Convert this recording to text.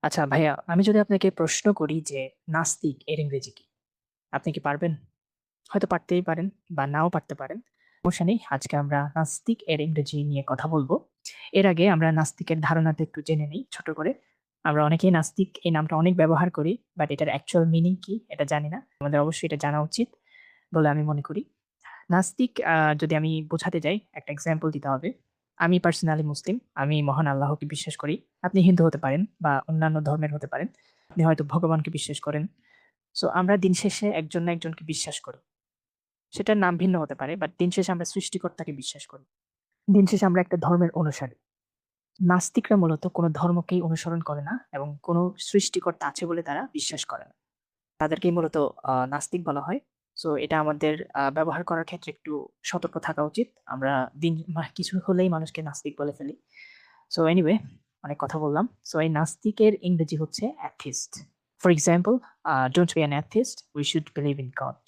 আচ্ছা ভাইয়া, আমি যদি আপনাকে প্রশ্ন করি যে নাস্তিক এর ইংরেজি কি? আপনি কি পারবেন? হয়তো পারতেই পারেন বা নাও পারতে পারেন। সমস্যা নেই। আজকে আমরা নাস্তিক এর ইংরেজি নিয়ে কথা বলব। এর আগে আমরা নাস্তিকের ধারণাটা একটু জেনে নেই ছোট করে। আমরা অনেকেই নাস্তিক এই নামটা অনেক ব্যবহার করি। বাট এটার অ্যাকচুয়াল মিনিং কি এটা জানি না। আমাদের অবশ্যই এটা জানা উচিত বলে আমি মনে করি। নাস্তিক যদি আমি বোঝাতে যাই, একটা এক্সাম্পল দিতে হবে। আমি পার্সোনালি মুসলিম। আমি মহান আল্লাহকে বিশ্বাস করি। আপনি হিন্দু হতে পারেন বা অন্যান্য ধর্মের হতে পারেন। আপনি হয়তো ভগবানকে বিশ্বাস করেন। সো আমরা দিন শেষে একজন না একজনকে বিশ্বাস করি। সেটার নাম ভিন্ন হতে পারে, বাট দিন শেষে আমরা সৃষ্টিকর্তাকে বিশ্বাস করি। দিন শেষে আমরা একটা ধর্মের অনুসারী। নাস্তিকরা মূলত কোনো ধর্মকেই অনুসরণ করে না এবং কোনো সৃষ্টিকর্তা আছে বলে তারা বিশ্বাস করে না। তাদেরকেই মূলত নাস্তিক বলা হয়। সো এটা আমাদের ব্যবহার করার ক্ষেত্রে একটু সতর্ক থাকা উচিত। আমরা কিছু হলেই মানুষকে নাস্তিক বলে ফেলি। সো এনিওয়ে, অনেক কথা বললাম। সো এই নাস্তিকের ইংরেজি হচ্ছে atheist. For example, don't be an atheist, we should believe in god.